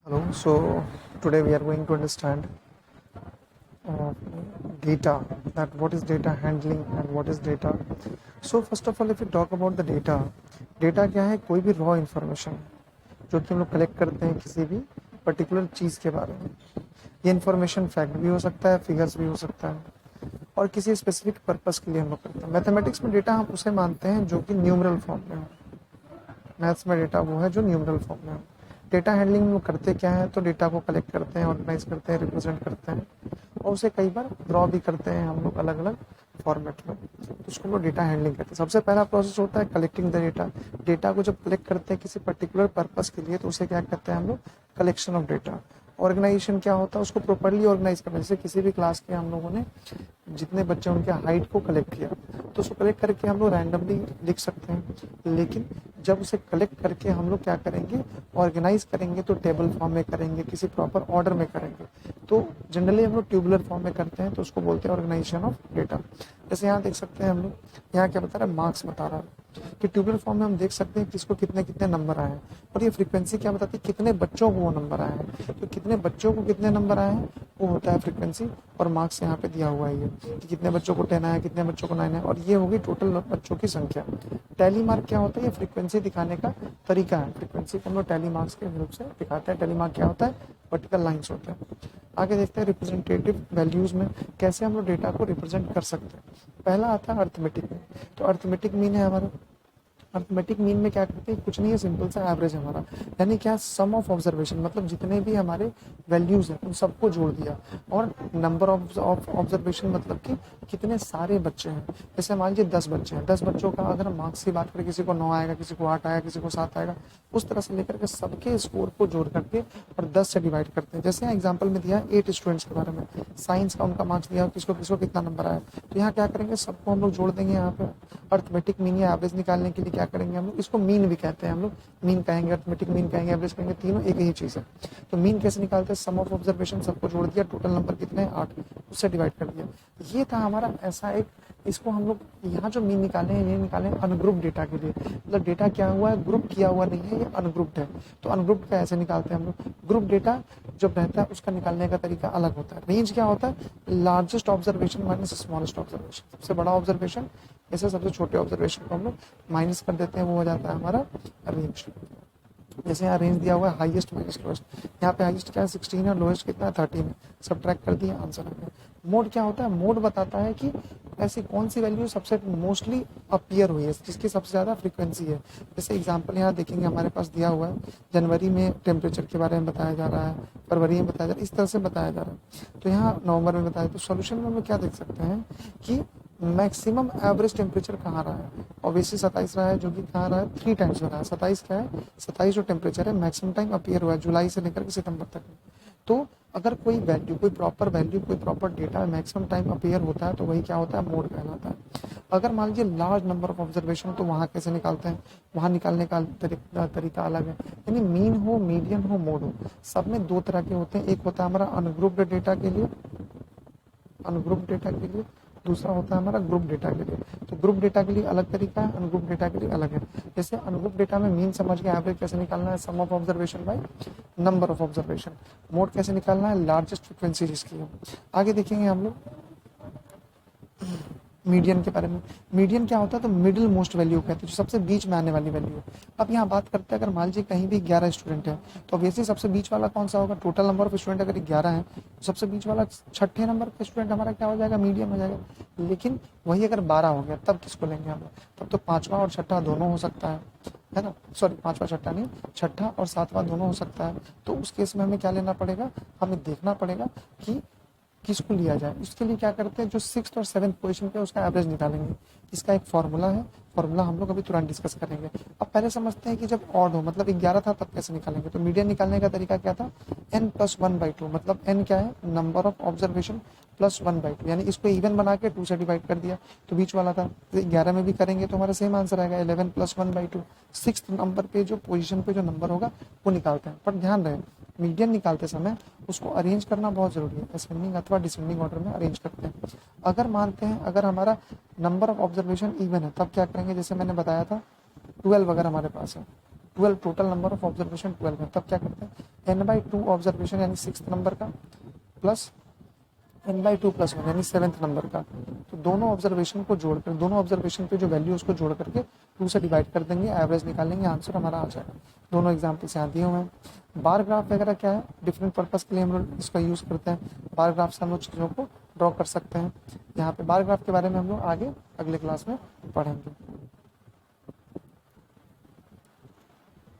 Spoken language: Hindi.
Hello, so today we are going to understand uh, data, that what is data handling and what is data. So first of all, if we talk about the data, data क्या है? कोई भी raw information जो कि हम लोग कलेक्ट करते हैं किसी भी पर्टिकुलर चीज़ के बारे में। ये इन्फॉर्मेशन फैक्ट भी हो सकता है, फिगर्स भी हो सकता है, और किसी स्पेसिफिक पर्पस के लिए हम लोग करते हैं। मैथमेटिक्स में डेटा हम उसे मानते हैं जो कि न्यूमरल फॉर्म में हो। मैथ्स में डेटा वो है जो न्यूमरल फॉर्म में हो। डेटा हैंडलिंग में करते क्या है, तो डेटा को कलेक्ट करते हैं, ऑर्गेनाइज करते हैं, रिप्रेजेंट करते हैं, और उसे कई बार ड्रॉ भी करते हैं हम लोग अलग अलग फॉर्मेट में। तो उसको हम लोग डेटा हैंडलिंग कहते हैं। सबसे पहला प्रोसेस होता है कलेक्टिंग द डेटा। डेटा को जब कलेक्ट करते हैं किसी पर्टिकुलर पर्पस के लिए, तो उसे क्या कहते हैं हम लोग? Collection of data. ऑर्गेनाइजेशन क्या होता है? उसको प्रॉपर्ली ऑर्गेनाइज करना। जैसे किसी भी क्लास के हम लोगों ने जितने बच्चे उनके हाइट को कलेक्ट किया, तो उसको कलेक्ट करके हम लोग रैंडमली लिख सकते हैं, लेकिन जब उसे कलेक्ट करके हम लोग क्या करेंगे, ऑर्गेनाइज करेंगे, तो टेबल फॉर्म में करेंगे, किसी प्रॉपर ऑर्डर में करेंगे। तो जनरली हम लोग ट्यूबुलर फॉर्म में करते हैं, तो उसको बोलते हैं ऑर्गेनाइजेशन ऑफ डेटा। जैसे यहाँ देख सकते हैं हम लोग, यहाँ क्या बता रहा है? मार्क्स बता रहा है कि ट्यूबुलर फॉर्म में हम देख सकते हैं किसको कितने कितने नंबर आए हैं, और ये फ्रीक्वेंसी क्या बताती है? कितने बच्चों को वो नंबर आए हैं। तो कितने बच्चों को कितने नंबर आए हैं वो होता है फ्रीक्वेंसी, और मार्क्स यहाँ पे दिया हुआ है ये कि कितने बच्चों को 10 आया, कितने बच्चों को 9 है, और ये होगी टोटल बच्चों की संख्या। टैली मार्क क्या होता है? ये फ्रीक्वेंसी दिखाने का तरीका है। फ्रीक्वेंसी को हम लोग टैली मार्क्स के रूप से दिखाते हैं। टैली मार्क क्या होता है? वर्टिकल लाइन्स होते हैं। आगे देखते हैं रिप्रेजेंटेटिव वैल्यूज में कैसे हम लोग डेटा को रिप्रेजेंट कर सकते हैं। पहला आता है अर्थमेटिक मीन। तो अर्थमेटिक मीन है हमारा। अर्थमेटिक मीन में क्या करते हैं? कुछ नहीं है, सिंपल सा एवरेज हमारा, यानी क्या? सम ऑफ ऑब्जर्वेशन, मतलब जितने भी हमारे वैल्यूज हैं उन सबको जोड़ दिया, और नंबर ऑफ ऑब्जर्वेशन मतलब कि कितने सारे बच्चे हैं। जैसे मान लीजिए 10 बच्चे हैं, 10 बच्चों का अगर मार्क्स की बात करें, किसी को 9 आएगा, किसी को 8 आएगा, किसी को 7 आएगा, उस तरह से लेकर के सबके स्कोर को जोड़ करके और 10 से डिवाइड करते हैं। जैसे यहाँ एग्जाम्पल में दिया 8 स्टूडेंट्स के बारे में, साइंस का उनका मार्क्स दिया, किसको किसको कितना नंबर आया, तो यहाँ क्या करेंगे? सबको हम लोग जोड़ देंगे। यहाँ पे अर्थमेटिक मीन या एवरेज निकालने के लिए क्या करेंगे हम लोग? इसको मीन भी कहते हैं हम लोग। मीन कहेंगे, अर्थमेटिक मीन कहेंगे, एवरेज कहेंगे, तीनों एक ही चीज़ है। तो मीन कैसे निकालते हैं? सम ऑफ ऑब्जर्वेशन, सबको जोड़ दिया, टोटल नंबर कितने हैं? 8, उससे डिवाइड कर दिया। ये था हमारा ऐसा एक, इसको हम लोग यहाँ जो मीन निकाले हैं ये निकाले अनग्रुप डेटा के लिए। मतलब डेटा क्या हुआ है? ग्रुप किया हुआ नहीं है, ये अनग्रुप्ड है। तो अनग्रुप्ड का ऐसे निकालते हैं हम लोग। ग्रुप डेटा जब रहता है उसका निकालने का तरीका अलग होता है। रेंज क्या होता है? Largest observation minus smallest observation. सबसे बड़ा ऑब्जर्वेशन ऐसे सबसे छोटे ऑब्जर्वेशन को हम लोग माइनस कर देते हैं, वो हो जाता है हमारा रेंज। जैसे यहाँ रेंज दिया हुआ है हाईएस्ट माइनस लोएस्ट, यहाँ पे हाईएस्ट क्या है? 16 है, लोएस्ट कितना है? 13 है। सब ट्रैक कर दिया, आंसर आ गया। मोड क्या होता है? मोड बताता है कि ऐसी कौन सी वैल्यू सबसे मोस्टली अपीयर हुई है, जिसकी सबसे ज़्यादा फ्रीक्वेंसी है। जैसे एग्जांपल यहाँ देखेंगे, हमारे पास दिया हुआ है जनवरी में टेम्परेचर के बारे में बताया जा रहा है, फरवरी में बताया जा रहा है, इस तरह से बताया जा रहा है। तो यहाँ नवंबर में बताया। तो सोल्यूशन में हम लोग क्या देख सकते हैं कि मैक्सिमम एवरेज टेम्परेचर कहाँ रहा है? ऑब्वियसली 27 रहा है, जो कि कहाँ रहा है? 3 टाइम्स रहा है। 27 क्या है? 27 जो टेम्परेचर है मैक्सिमम टाइम अपीयर हुआ है, जुलाई से लेकर के सितंबर तक। तो अगर कोई वैल्यू, कोई प्रॉपर वैल्यू, कोई proper data maximum time appear होता है, तो वही क्या होता है? मोड कहलाता है। अगर मान लीजिए लार्ज नंबर ऑफ ऑब्जर्वेशन, तो वहाँ कैसे निकालते हैं? वहाँ निकालने का तरीका अलग है। यानी मीन हो, मीडियन हो, मोड हो, सब में दो तरह के होते हैं। एक होता है हमारा अनग्रुप्ड डेटा के लिए, अनग्रुप डेटा के लिए, दूसरा होता है हमारा ग्रुप डेटा के लिए। तो ग्रुप डेटा के लिए अलग तरीका है, अनग्रुप डेटा के लिए अलग है। जैसे अनग्रुप डेटा में मीन समझ के एवरेज कैसे निकालना है? Sum of observation by number of observation. Mode कैसे निकालना है? लार्जेस्ट फ्रिक्वेंसी जिसकी है। आगे देखेंगे हम लोग मीडियन के बारे में। मीडियन क्या होता है? तो मिडिल मोस्ट वैल्यू कहते हैं, जो सबसे बीच में आने वाली वैल्यू है। अब यहाँ बात करते हैं, अगर मान लीजिए कहीं भी 11 स्टूडेंट है, तो ऑब्वियसली सबसे बीच वाला कौन सा होगा? टोटल नंबर ऑफ स्टूडेंट अगर 11 है, तो सबसे बीच वाला छठे नंबर का स्टूडेंट हमारा क्या हो जाएगा? मीडियम हो जाएगा। लेकिन वही अगर 12 हो गया, तब किसको लेंगे हम? तब तो पांचवा और छठा दोनों हो सकता है ना? सॉरी, पांचवा छठा नहीं, छठा और सातवां दोनों हो सकता है। तो उस केस में हमें क्या लेना पड़ेगा? हमें देखना पड़ेगा कि किसको लिया जाए। इसके लिए क्या करते हैं? जो 6th और 7th पोजीशन पे उसका एवरेज निकालेंगे। इसका एक फॉर्मूला है, फॉर्मूला हम लोग अभी तुरंत डिस्कस करेंगे। अब पहले समझते हैं कि जब ऑड हो, मतलब 11 था, तब कैसे निकालेंगे। तो मीडियन निकालने का तरीका क्या था? n+1/2, मतलब n क्या है? नंबर ऑफ ऑब्जर्वेशन प्लस 1/2, यानी इसको इवन बना के 2 से डिवाइड कर दिया, तो बीच वाला था। 11 में भी करेंगे तो हमारा सेम आंसर आएगा, 11 + 1/2। 6th नंबर पे जो पोजीशन पे जो नंबर होगा वो निकालते हैं। पर ध्यान रहे, मीडियन निकालते समय उसको अरेंज करना बहुत जरूरी है। असेंडिंग अथवा डिसेंडिंग ऑर्डर में अरेंज करते हैं। अगर मानते हैं अगर हमारा नंबर ऑफ ऑब्जर्वेशन इवन है, तब क्या करेंगे? जैसे मैंने बताया था 12 अगर हमारे पास है, 12 टोटल नंबर ऑफ ऑब्जर्वेशन 12 है, तब क्या करते हैं n/2 ऑब्जर्वेशन यानी 6th नंबर का प्लस n/2 + 1 यानी 7th नंबर का। तो दोनों ऑब्जर्वेशन को जोड़कर, दोनों ऑब्जर्वेशन पे जो वैल्यू उसको जोड़ करके 2 से डिवाइड कर देंगे, एवरेज निकालेंगे, आंसर हमारा आ जाएगा। दोनों एग्जाम्पल्स यहाँ दिए हुए हैं। बार ग्राफ वगैरह क्या है, डिफरेंट पर्पस के लिए हम लोग इसका यूज़ करते हैं। बार ग्राफ से हम लोग चीज़ों को ड्रॉ कर सकते हैं। यहाँ पे बार ग्राफ के बारे में हम लोग आगे अगले क्लास में पढ़ेंगे।